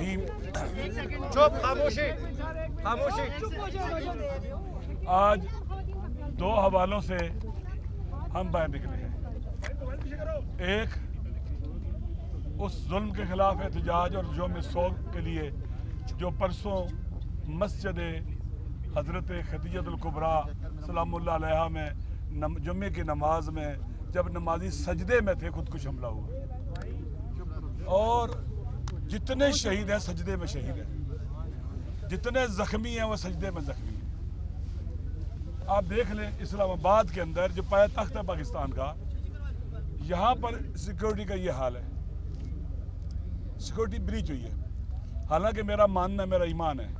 रहीम। चुप, खामोशी खामोशी। आज दो हवालों से हम बाहर निकले हैं। एक, उस जुल्म के खिलाफ एहतजाज और यौम सोग के लिए जो परसों मस्जिद हज़रत खदीजतुल कुबरा सलामुल्लाह अलैहा में जुम्मे की नमाज में जब नमाजी सजदे में थे खुदकुश हमला हुआ, और जितने शहीद हैं सजदे में शहीद हैं, जितने ज़ख्मी हैं वो सजदे में ज़ख्मी हैं। आप देख लें इस्लामाबाद के अंदर जो पायतख्त है पाकिस्तान का, यहाँ पर सिक्योरिटी का ये हाल है, सिक्योरिटी ब्रीच हुई है। हालांकि मेरा मानना, मेरा ईमान है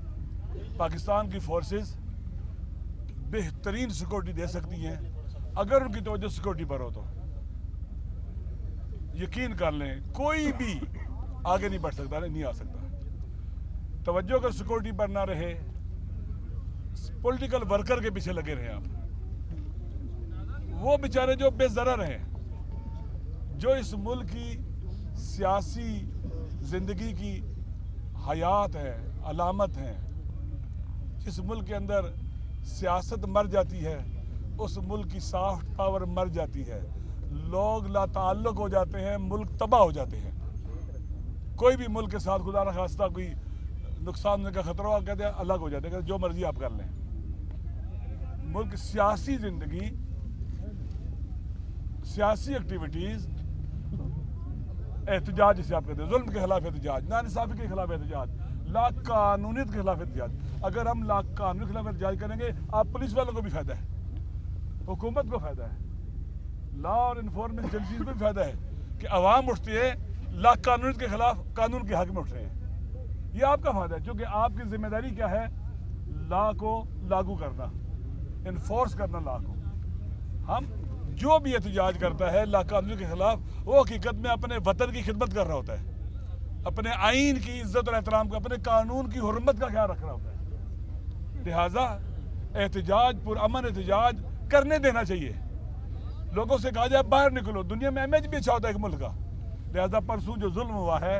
पाकिस्तान की फोर्सेस बेहतरीन सिक्योरिटी दे सकती हैं अगर उनकी तवज्जो सिक्योरिटी पर हो तो। यकीन कर लें कोई भी आगे नहीं बढ़ सकता, नहीं आ सकता। तवज्जो अगर सिक्योरिटी पर ना रहे, पॉलिटिकल वर्कर के पीछे लगे रहे आप, वो बेचारे जो बेज़रर हैं, जो इस मुल्क की सियासी ज़िंदगी की हयात है, अलामत है। जिस मुल्क के अंदर सियासत मर जाती है उस मुल्क की सॉफ्ट पावर मर जाती है, लोग लाताल्लुक हो जाते हैं, मुल्क तबाह हो जाते हैं। कोई भी मुल्क के साथ खुदा न खास्ता कोई नुकसान होने का खतरा हो, कहते हैं अलग हो जाते हैं, जो मर्जी आप कर लें। मुल्क सियासी ज़िंदगी, सियासी एक्टिविटीज़, एहतजाज जिसे आप कहते हैं, जुल्म के खिलाफ एहतजाज, नाइंसाफ़ी के खिलाफ एहतजाज, लाक़ानूनियत के खिलाफ एहतजाज। अगर हम लाक़ानूनियत के खिलाफ एहतजाज करेंगे, आप पुलिस वालों को भी फ़ायदा है, हुकूमत को फ़ायदा है, लॉ और इन्फोर्समेंट एजेंसीज को भी फ़ायदा है कि अवाम उठती है लाक़ानूनियत के खिलाफ, कानून के हक़ में उठ रहे हैं। ये आपका फ़ायदा है, क्योंकि आपकी जिम्मेदारी क्या है? लॉ को लागू करना, इन्फोर्स करना लॉ को। हम जो भी एहतजाज करता है लाक़ानूनी के खिलाफ, वो हकीकत में अपने वतन की खिदमत कर रहा होता है, अपने आइन की इज्जत और एहतराम का, अपने कानून की हुर्मत का ख्याल रख रहा होता है। लिहाजा एहतजाज, पुरअमन एहतजाज करने देना चाहिए। लोगों से कहा जाए बाहर निकलो, दुनिया में इमेज भी अच्छा होता है एक मुल्क का। लिहाजा परसों जो जुल्म हुआ है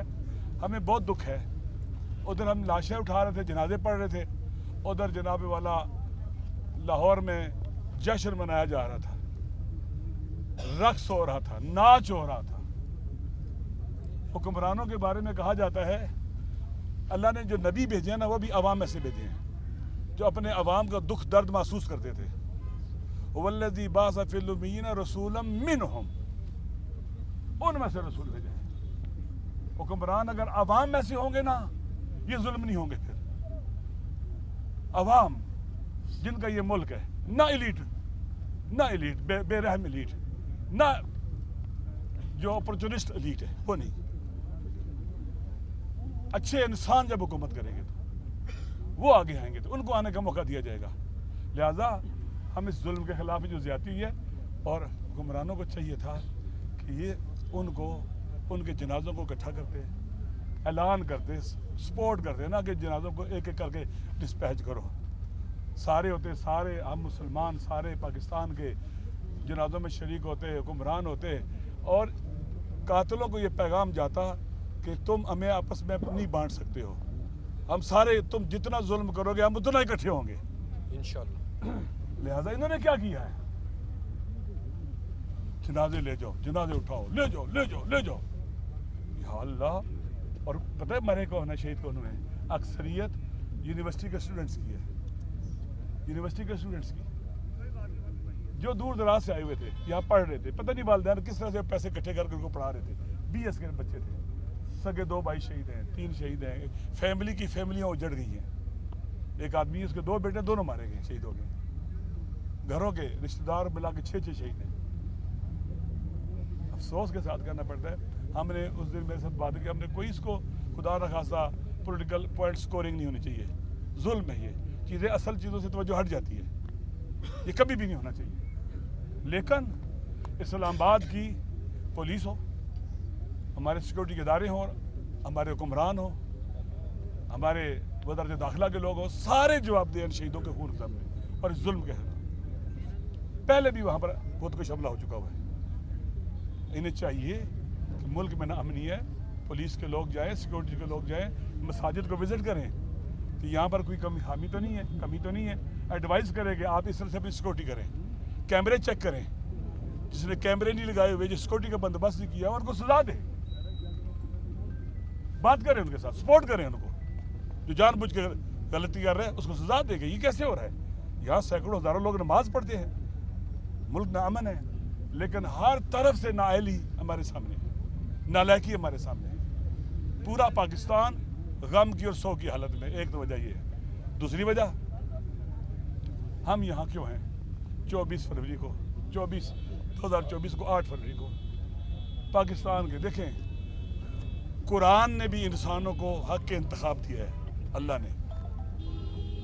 हमें बहुत दुख है। उधर हम लाशें उठा रहे थे, जनाजे पढ़ रहे थे, उधर जनाब वाला लाहौर में जश्न मनाया जा रहा था, रक्स हो रहा था, नाच हो रहा था। हुक्मरानों के बारे में कहा जाता है अल्लाह ने जो नबी भेजे हैं ना, वो भी अवाम में से भेजे हैं, जो अपने अवाम का दुख दर्द महसूस करते थे। वल्लज़ी बाअसा फ़िल उम्मिय्यीना रसूलन मिनहुम, उनमें से रसूल भेजे हैं। हुक्मरान अगर अवाम में से होंगे ना, ये जुल्म नहीं होंगे। फिर अवाम जिनका ये मुल्क है, ना एलीट, ना एलीट, बेरहम एलीट, ना जो अपॉर्चुनिस्ट एलीट है, वो नहीं। अच्छे इंसान जब हुकूमत करेंगे तो वो आगे आएंगे, तो उनको आने का मौका दिया जाएगा। लिहाजा हम इस जुल्म के खिलाफ जो ज़्यादती है, और हुक्मरानों को चाहिए था कि ये उनको, उनके जनाज़ों को इकट्ठा करते, ऐलान करते, सपोर्ट करते ना कि जनाज़ों को एक एक करके डिस्पैच करो। सारे होते, सारे हम मुसलमान सारे पाकिस्तान के जनाज़ों में शरीक होते, हुक्मरान होते, और कातिलों को ये पैगाम जाता कि तुम हमें आपस में नहीं बांट सकते हो, हम सारे, तुम जितना जुल्म करोगे हम उतना इकट्ठे होंगे इंशाअल्लाह। लिहाजा इन्होंने क्या किया है? जनाजे ले जाओ, जनाजे उठाओ, ले जाओ, ले जाओ, ले जाओ, या अल्लाह। और पता है मरे कौन है, शहीद कौन हुए? अक्सरियत यूनिवर्सिटी के स्टूडेंट्स की है, यूनिवर्सिटी के स्टूडेंट्स की, जो दूर दराज से आए हुए थे, यहाँ पढ़ रहे थे। पता नहीं वालिदैन किस तरह से पैसे इकट्ठे करके उनको पढ़ा रहे थे। BS के बच्चे थे, सगे 2 भाई शहीद हैं, 3 शहीद हैं, फैमिली की फैमिलियाँ उजड़ गई हैं। एक आदमी, उसके 2 बेटे, दोनों मारे गए, शहीद हो गए। घरों के रिश्तेदार मिला के 6 शहीद हैं। अफसोस के साथ करना पड़ता है। हमने उस दिन मेरे साथ बात की, हमने कोई इसको खुदा न खासा पॉलिटिकल पॉइंट स्कोरिंग नहीं होनी चाहिए। जुल्म है ये, चीज़ें असल चीज़ों से तवज्जो हट जाती है, ये कभी भी नहीं होना चाहिए। लेकिन इस्लामाबाद की पुलिस हो, हमारे सिक्योरिटी के इदारे हों, हमारे हुक्मरान हो, हमारे वज़ारत दाखिला के लोग हों, सारे जवाबदेह हैं शहीदों के खून सामने और इस जुल्म के खिलाफ। पहले भी वहाँ पर खुदकुश हमला हो चुका हुआ है। इन्हें चाहिए कि मुल्क में ना अमनी है, पुलिस के लोग जाएं, सिक्योरिटी के लोग जाएं, मसाजिद को विज़िट करें कि यहाँ पर कोई कमी तो नहीं है, एडवाइस करें कि आप इस तरह से अपनी सिक्योरिटी करें, कैमरे चेक करें, जिसने कैमरे नहीं लगाए हुए, जो सिक्योरिटी का बंदोबस्त नहीं किया उनको सजा दे, बात करें उनके साथ, सपोर्ट करें उनको, जो जानबूझ के गलती कर रहे हैं उसको सजा देंगे। ये कैसे हो रहा है? यहाँ सैकड़ों हज़ारों लोग नमाज पढ़ते हैं, मुल्क में अमन है, लेकिन हर तरफ से नाअहली हमारे सामने है, नालायकी हमारे सामने है। पूरा पाकिस्तान गम की और सौ की हालत में। एक तो वजह ये है। दूसरी वजह, हम यहाँ क्यों हैं? 24 फरवरी को 2024 को 8 फरवरी को पाकिस्तान के, देखें, कुरान ने भी इंसानों को हक के इंतखाब दिया है, अल्लाह ने,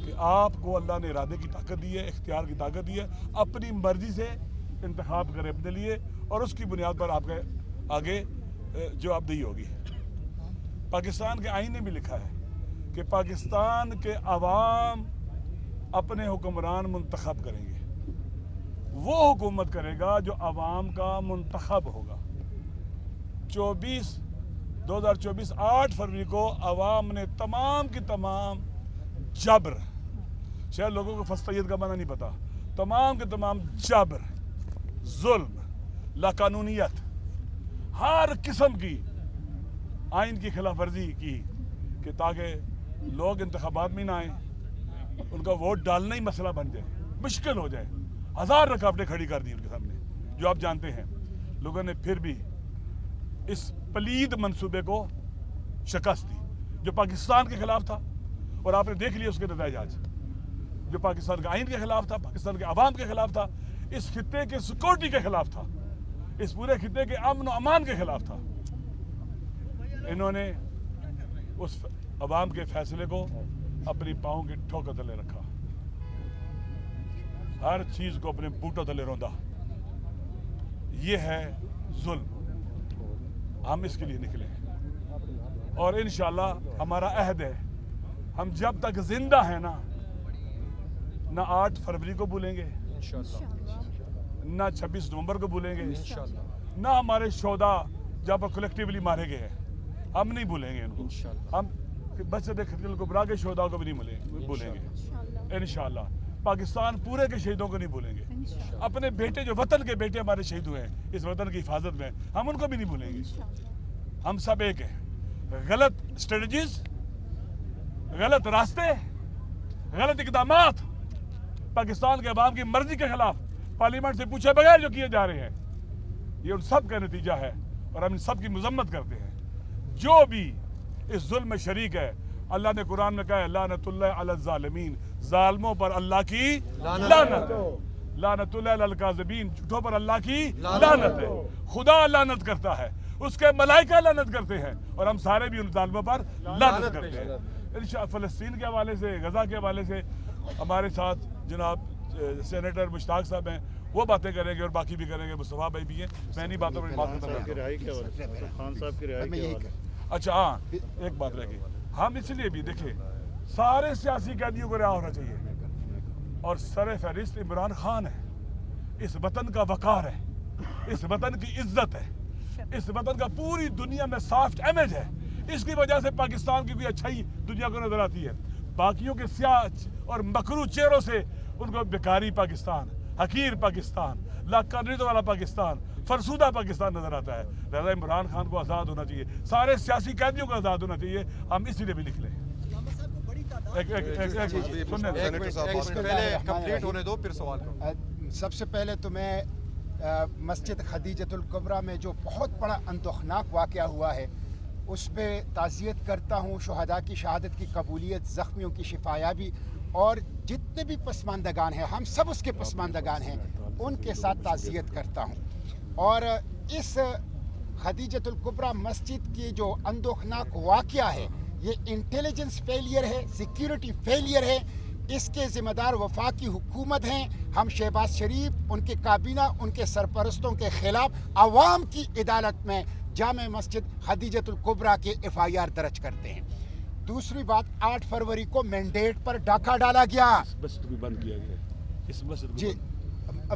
कि आपको अल्लाह ने इरादे की ताकत दी है, इख्तियार की ताकत दी है, अपनी मर्जी से इंतखाब करें अपने लिए और उसकी बुनियाद पर आपके आगे जवाबदेही होगी। पाकिस्तान के आईन ने भी लिखा है कि पाकिस्तान के अवाम अपने हुक्मरान मुंतखब करेंगे, वो हुकूमत करेगा जो अवाम का मुंतखब होगा। 2024 8 फरवरी को अवाम ने तमाम की तमाम जबर, शायद लोगों को फस्तैयद का माना नहीं पता, तमाम के तमाम जबर, जुल्म, लाकानूनियत, हर किस्म की आइन की खिलाफ वर्जी की कि ताकि लोग इंतखाबात में ना आए, उनका वोट डालना ही मसला बन जाए, मुश्किल हो जाए। 1000 रुकावटें खड़ी कर दी उनके सामने, जो आप जानते हैं। लोगों ने फिर भी इस पलीद मंसूबे को शिकस्त दी, जो पाकिस्तान के खिलाफ था, और आपने देख लिया उसके नतीजे आज, जो पाकिस्तान के आइन के खिलाफ था, पाकिस्तान के अवाम के खिलाफ था, इस खित्ते के सिक्योरिटी के खिलाफ था, इस पूरे खित्ते के अमन और अमान के खिलाफ था। इन्होंने उस अवाम के फैसले को अपनी पाँव की ठोकर तले रखा, हर चीज को अपने बूटों तले रौंदा। ये है जुल्म। हम इसके लिए निकले हैं और इंशाअल्लाह हमारा अहद है, हम जब तक जिंदा हैं ना 8 फरवरी को भूलेंगे, ना 26 नवंबर को भूलेंगे, ना हमारे शोदा जहाँ पर कलेक्टिवली मारे गए हैं, हम नहीं भूलेंगे इनको। हम मस्जिद खिदल कुबरा के शोदा को भी नहीं भूलेंगे इंशाअल्लाह। पाकिस्तान पूरे के शहीदों को नहीं भूलेंगे। अपने बेटे, जो वतन के बेटे हमारे शहीद हुए हैं इस वतन की हिफाजत में, हम उनको भी नहीं भूलेंगे। हम सब एक हैं। गलत स्ट्रेटजीज, गलत रास्ते, गलत इकदामात पाकिस्तान के अवाम की मर्जी के खिलाफ पार्लियामेंट से पूछे बगैर जो किए जा रहे हैं, ये उन सब का नतीजा है और हम इन सब की मजम्मत करते हैं। जो भी इस जुल्म में शरीक है, अल्लाह ने कुरान में कहा है, लानतुल्लाह अला ज़ालिमीन, जालिमों पर अल्लाह की लानत, लानतुल्लाह अलल काज़िबीन, झूठों पर अल्लाह की लानत है। खुदा लानत करता है, उसके मलाइका लानत करते हैं और हम सारे भी उन जालिमों पर लानत करते हैं। फ़लस्तीन के हवाले से, गजा के हवाले से हमारे साथ जनाब सेनेटर मुश्ताक साहब हैं, वो बातें करेंगे और बाकी भी करेंगे, मुस्तफ़ा भाई भी हैं। मैं इन्हीं बातों पर बात करता हूँ। अच्छा हाँ, एक बात रह गई, हम इसलिए भी देखें, सारे सियासी कैदियों को रिहा होना चाहिए और सर फहरिस्त इमरान खान है। इस वतन का वकार है, इस वतन की इज्जत है, इस वतन का पूरी दुनिया में सॉफ्ट इमेज है। इसकी वजह से पाकिस्तान की कोई अच्छाई दुनिया को नजर आती है। बाकियों के स्याह और मकरू चेहरों से उनको बेकारी पाकिस्तान, हकीर पाकिस्तान, लाकानूनियत वाला पाकिस्तान, फरसूदा पाकिस्तान नजर आता है। लिहाजा इमरान खान को आज़ाद होना चाहिए, सारे सियासी कैदियों को आज़ाद होना चाहिए। हम इसीलिए भी निकले। सबसे पहले तो मैं मस्जिद खदीजतुल कुबरा में जो बहुत बड़ा अंदोखनाक वाक़या हुआ है उस पर ताज़ियत करता हूँ। शुहदा की शहादत की कबूलियत, ज़ख्मियों की शिफायाबी और जितने भी पसमानदगान हैं, हम सब उसके पसमानदगान हैं, उनके साथ ताज़ियत करता हूँ। और इस खदीजतुल कुबरा मस्जिद की जो अंदोखनाक वाक़या है, ये इंटेलिजेंस फेलियर है, सिक्योरिटी फेलियर है। इसके ज़िम्मेदार वफाकी हुकूमत हैं। हम शहबाज शरीफ, उनके काबीना, उनके सरपरस्तों के ख़िलाफ़ अवाम की अदालत में जामे मस्जिद खदीजतुल कुबरा के FIR दर्ज करते हैं। दूसरी बात, 8 फरवरी को मैंडेट पर डाका डाला गया, बंद किया गया इस मस्जिद जी,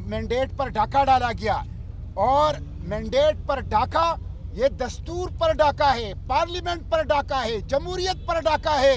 मैंडेट पर डाका डाला गया और मैंडेट पर डाका ये दस्तूर पर डाका है, पार्लियामेंट पर डाका है, जमहूरियत पर डाका है,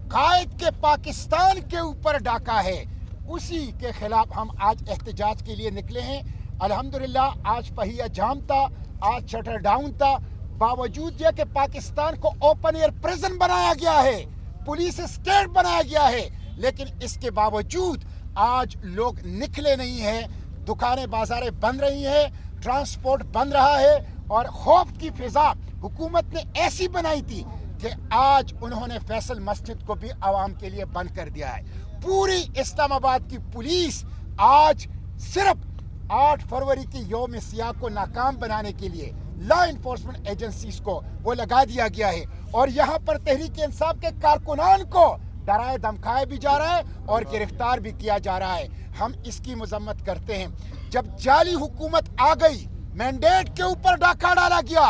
कायद के पाकिस्तान के ऊपर डाका है। उसी के खिलाफ हम आज एहतजाज के लिए निकले हैं। अल्हम्दुलिल्लाह आज पहिया जाम था, आज शटर डाउन था, बावजूद ये कि पाकिस्तान को ओपन एयर प्रिजन बनाया गया है, पुलिस स्टेट बनाया गया है, लेकिन इसके बावजूद आज लोग निकले नहीं हैं। दुकानें बाजारें बंद रही हैं, ट्रांसपोर्ट बंद रहा है और खौफ की फिजा हुकूमत ने ऐसी बनाई थी कि आज उन्होंने फैसल मस्जिद को भी आवाम के लिए बंद कर दिया है। पूरी इस्लामाबाद की पुलिस आज सिर्फ 8 फरवरी की यौम सियाह को नाकाम बनाने के लिए लॉ इन्फोर्समेंट एजेंसीज को वो लगा दिया गया है और यहाँ पर तहरीक इंसाफ के कारकुनान को डराए धमकाए भी जा रहा है और गिरफ्तार भी किया जा रहा है। हम इसकी मजम्मत करते हैं। जब जाली हुकूमत आ गई, मैंडेट के ऊपर डाका डाला गया,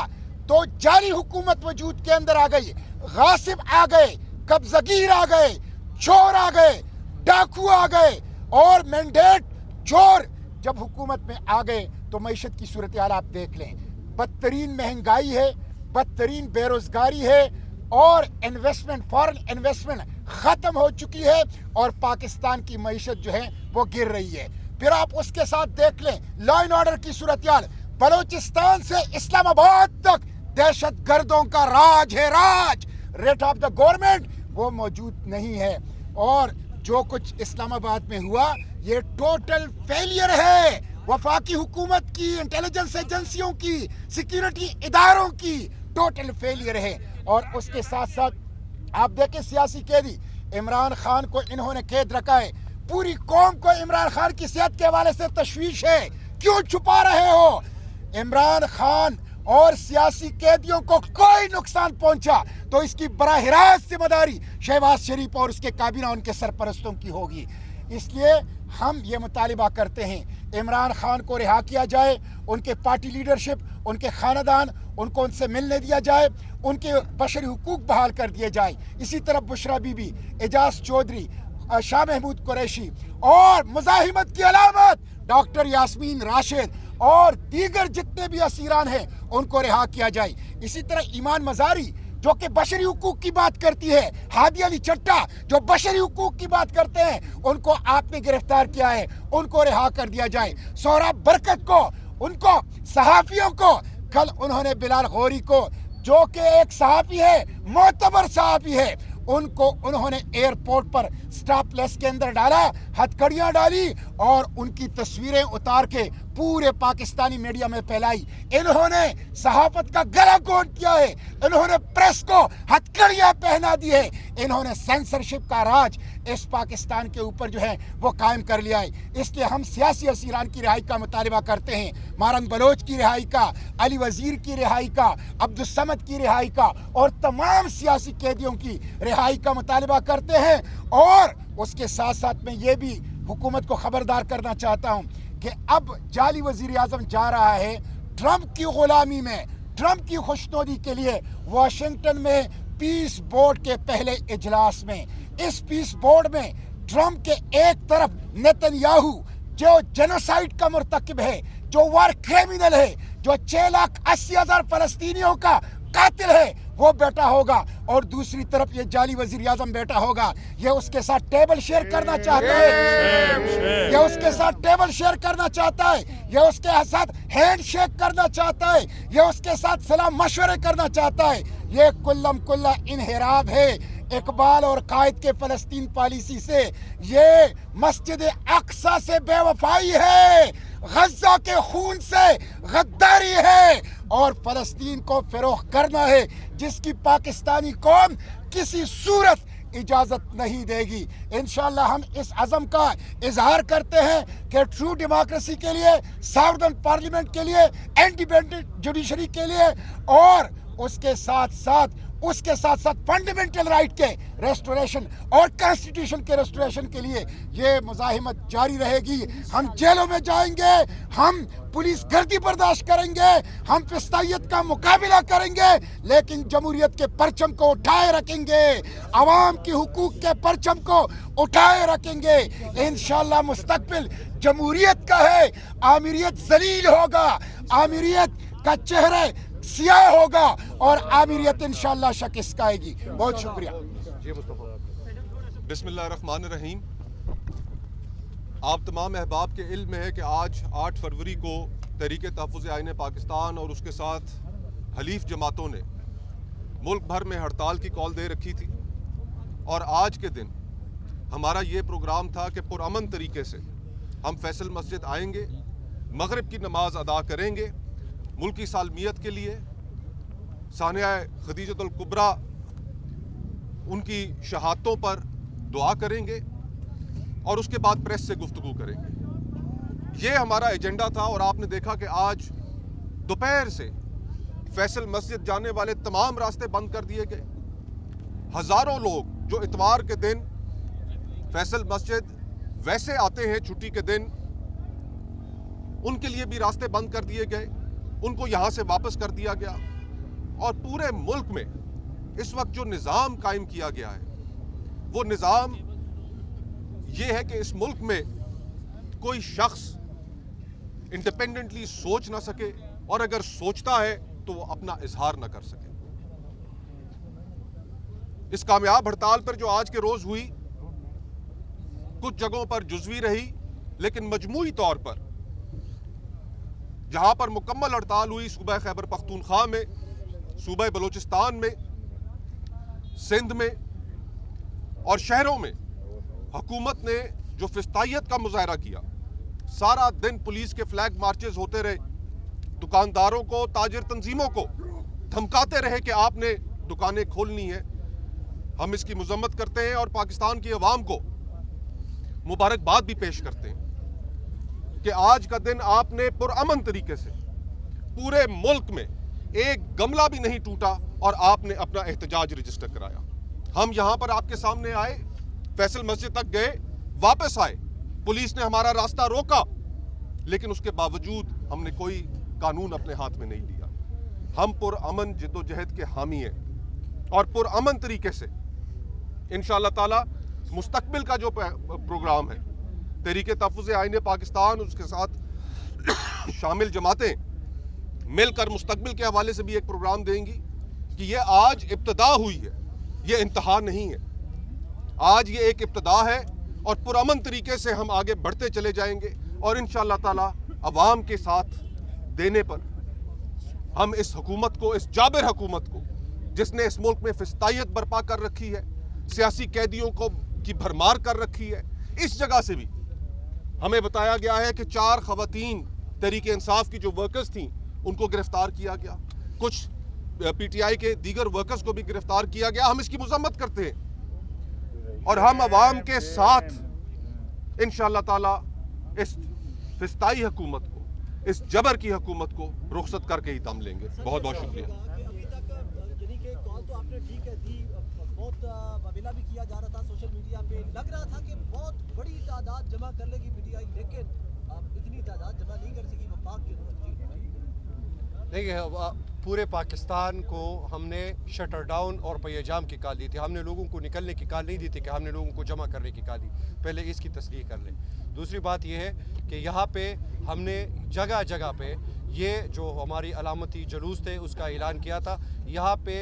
तो जाली हुकूमत वजूद के अंदर आ गई, गासिब आ गए, कब्जगीर आ गए, चोर आ गए, डाकू आ गए और मैंडेट चोर जब हुकूमत में आ गए तो मईशत की सूरत हाल आप देख लें। बदतरीन महंगाई है, बदतरीन बेरोजगारी है और इन्वेस्टमेंट, फॉरेन इन्वेस्टमेंट खत्म हो चुकी है और पाकिस्तान की मईशत जो है वो गिर रही है। फिर आप उसके साथ देख लें लॉ एंड ऑर्डर की सूरत हाल, बलोचिस्तान से इस्लामाबाद तक दहशत गर्दों का राज है, राज। रेट ऑफ द गवर्नमेंट वो मौजूद नहीं है और जो कुछ इस्लामाबाद में हुआ ये टोटल फेलियर है वफाकी हुकूमत की, इंटेलिजेंस एजेंसियों की, सिक्योरिटी इदारों की टोटल फेलियर है। और उसके साथ साथ आप देखें सियासी कैदी इमरान खान को इन्होंने कैद रखा है। पूरी कौम को इमरान खान की सेहत के हवाले से तशवीश है, क्यों छुपा रहे हो? इमरान खान और सियासी कैदियों को कोई नुकसान पहुंचा तो इसकी बराह रास्त जिम्मेदारी शहबाज शरीफ और उसके काबीना, उनके सरपरस्तों की होगी। इसलिए हम ये मुतालिबा करते हैं इमरान खान को रिहा किया जाए, उनके पार्टी लीडरशिप, उनके खानदान, उनको उनसे मिलने दिया जाए, उनके बशरी हुकूक बहाल कर दिए जाए। इसी तरह बुशरा बीबी, एजाज चौधरी, शाह महमूद कुरैशी और मुजाहिमत की अलामत डॉक्टर यास्मीन राशिद और दीगर जितने भी असीरान हैं उनको रिहा किया जाए। इसी तरह ईमान मजारी जो कि बशरी हुकूक की बात करती है, हादी अली चट्टा जो बशरी हुकूक की बात करते हैं, उनको आपने गिरफ्तार किया है, उनको रिहा कर दिया जाए। सोहराब बरकत को, उनको सहाफियों को, कल उन्होंने बिलाल गौरी को जो कि एक सहाफी है, मोतबर सहाफी है, उनको उन्होंने एयरपोर्ट पर स्टॉपलेस के अंदर डाला, हथकड़ियां डाली और उनकी तस्वीरें उतार के पूरे पाकिस्तानी मीडिया में फैलाई। इन्होंने सहाफत का गला घोंट किया है, इन्होंने प्रेस को हथकड़ियां पहना दी है, इन्होंने सेंसरशिप का राज इस पाकिस्तान के ऊपर जो है वो कायम कर लिया है। इसलिए हम सियासी असीरान की रिहाई का मुतालिबा करते हैं, मारंग बलोच की रिहाई का, अली वजीर की रिहाई का, अब्दुल समद की रिहाई का और तमाम सियासी कैदियों की रिहाई का मुतालिबा करते हैं। और उसके साथ साथ में ये भी हुकूमत को खबरदार करना चाहता हूँ कि अब जाली वजीर आजम जा रहा है ट्रंप की गुलामी में, ट्रंप की खुशनुदी के लिए वाशिंगटन में पीस बोर्ड के पहले इजलास में। इस पीस बोर्ड में ट्रंप के एक तरफ नेतन्याहू जो जेनोसाइड का मुर्तकिब है, जो वार क्रिमिनल है, जो 6,80,000 फलस्तीनियों का कातिल है, वो बैठा होगा और दूसरी तरफ ये जाली वजीर आजम बैठा होगा। ये उसके साथ टेबल शेयर करना चाहता है, ये उसके साथ टेबल शेयर करना चाहता है, ये उसके साथ हैंड शेक करना चाहता है, ये उसके साथ सलाम मशवरे करना चाहता है। ये कुल्लम कुल्ला इनहिराब है इकबाल और कायद के फलस्तीन पॉलिसी से। ये मस्जिद अक्सा से बेवफाई है, गज्जा के खून से गद्दारी है और फलस्तीन को फरोख करना है जिसकी पाकिस्तानी कौम किसी सूरत इजाजत नहीं देगी। इंशाअल्लाह हम इस अज़म का इजहार करते हैं कि ट्रू डेमोक्रेसी के लिए, सॉवरेन पार्लियामेंट के लिए, इंडिपेंडेंट जुडिशरी के लिए और उसके साथ साथ फंडामेंटल राइट के रेस्टोरेशन और कॉन्स्टिट्यूशन के रेस्टोरेशन के लिए ये मुजाहिमत जारी रहेगी। हम जेलों में जाएंगे, हम पुलिस गर्दी बर्दाश्त करेंगे, हम फिस्तायत का मुकाबला करेंगे, लेकिन जमहूरियत के परचम को उठाए रखेंगे, अवाम की हुकूक के परचम को उठाए रखेंगे। इंशाअल्लाह मुस्तकबिल जमहूरियत का है, आमिरियत जलील होगा, आमिरियत का चेहरा सियाह होगा और आमिरियत इंशाअल्लाह शिकस्त आएगी। बहुत शुक्रिया। बिस्मिल्लाहिर्रहमानिर्रहीम। आप तमाम अहबाब के इल्म में है कि आज 8 फरवरी को तहरीक तहफ़्फ़ुज़ आईन पाकिस्तान और उसके साथ हलीफ जमातों ने मुल्क भर में हड़ताल की कॉल दे रखी थी, और आज के दिन हमारा ये प्रोग्राम था कि पुरअमन तरीके से हम फैसल मस्जिद आएंगे, मगरिब की नमाज अदा करेंगे, मुल्की सालमियत के लिए सानिया खदीजतुल कुबरा उनकी शहादतों पर दुआ करेंगे और उसके बाद प्रेस से गुफ्तगू करेंगे। ये हमारा एजेंडा था। और आपने देखा कि आज दोपहर से फैसल मस्जिद जाने वाले तमाम रास्ते बंद कर दिए गए। हज़ारों लोग जो इतवार के दिन फैसल मस्जिद वैसे आते हैं छुट्टी के दिन, उनके लिए भी रास्ते बंद कर दिए गए, उनको यहाँ से वापस कर दिया गया। और पूरे मुल्क में इस वक्त जो निज़ाम कायम किया गया है, वो निज़ाम ये है कि इस मुल्क में कोई शख्स इंडिपेंडेंटली सोच ना सके, और अगर सोचता है तो वो अपना इजहार ना कर सके। इस कामयाब हड़ताल पर जो आज के रोज हुई, कुछ जगहों पर जुज़वी रही, लेकिन मजमूई तौर पर जहां पर मुकम्मल हड़ताल हुई, सूबा खैबर पख्तूनख्वा में, सूबा बलूचिस्तान में, सिंध में और शहरों में हुकूमत ने जो फिस्तायत का मुजाहरा किया, सारा दिन पुलिस के फ्लैग मार्चेस होते रहे, दुकानदारों को, ताजिर तंजीमों को धमकाते रहे कि आपने दुकानें खोलनी है। हम इसकी मजम्मत करते हैं और पाकिस्तान की अवाम को मुबारकबाद भी पेश करते हैं कि आज का दिन आपने पुरअमन तरीके से पूरे मुल्क में एक गमला भी नहीं टूटा और आपने अपना एहतजाज रजिस्टर कराया। हम यहाँ पर आपके सामने आए, फैसल मस्जिद तक गए, वापस आए, पुलिस ने हमारा रास्ता रोका, लेकिन उसके बावजूद हमने कोई कानून अपने हाथ में नहीं लिया। हम पुरअमन जिद्दोजहद के हामी हैं और पुरअमन तरीके से इंशाअल्लाह ताला मुस्तकबिल का जो प्रोग्राम है, तहरीक तहफ़्फ़ुज़ आईन पाकिस्तान, उसके साथ शामिल जमातें मिलकर मुस्तकबिल के हवाले से भी एक प्रोग्राम देंगी कि ये आज इब्तिदा हुई है, ये इंतहा नहीं है। आज ये एक इब्तिदा है और पुरअमन तरीके से हम आगे बढ़ते चले जाएंगे, और इंशाअल्लाह ताला अवाम के साथ देने पर हम इस हुकूमत को, इस जाबिर हुकूमत को, जिसने इस मुल्क में फिस्तायत बर्पा कर रखी है, सियासी कैदियों को की भरमार कर रखी है, इस जगह से भी हमें बताया गया है कि 4 खवातीन तहरीक इंसाफ की जो वर्कर्स थीं उनको गिरफ्तार किया गया, कुछ पीटीआई के दीगर वर्कर्स को भी गिरफ्तार किया गया। हम इसकी मजम्मत करते हैं और हम अवाम के साथ इंशाअल्लाह ताला इस फिस्ताई हुकूमत को, इस जबर की हुकूमत को रुखसत करके ही दम लेंगे। बहुत बहुत शुक्रिया। अभी तक यानी कि कॉल तो आपने ठीक है दी, बहुत वबीला भी किया जा रहा था सोशल मीडिया पे, लग रहा था कि बहुत बड़ी तादाद जमा कर लेगी पीटीआई, लेकिन इतनी तादाद जमा नहीं कर सकी वफाक के ऊपर। देखिए, पूरे पाकिस्तान को हमने शटर डाउन और पहिया जाम की कॉल दी थी। हमने लोगों को निकलने की कॉल नहीं दी थी कि हमने लोगों को जमा करने की कॉल दी। पहले इसकी तस्दीक कर लें। दूसरी बात यह है कि यहाँ पे हमने जगह जगह पे ये जो हमारी अलामती जुलूस थे उसका ऐलान किया था। यहाँ पे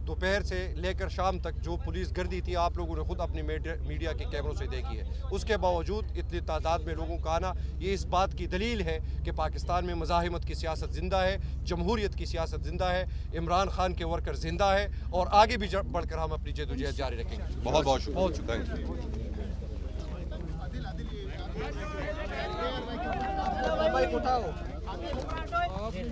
दोपहर से लेकर शाम तक जो पुलिस गर्दी थी, आप लोगों ने खुद अपने मीडिया के कैमरों से देखी है। उसके बावजूद इतनी तादाद में लोगों का आना, ये इस बात की दलील है कि पाकिस्तान में मज़ाहिमत की सियासत ज़िंदा है, जमहूरियत की सियासत ज़िंदा है, इमरान खान के वर्कर ज़िंदा है, और आगे भी बढ़कर हम अपनी जद्दोजहद जारी रखेंगे। बहुत बहुत शुक्रिया। Thank you.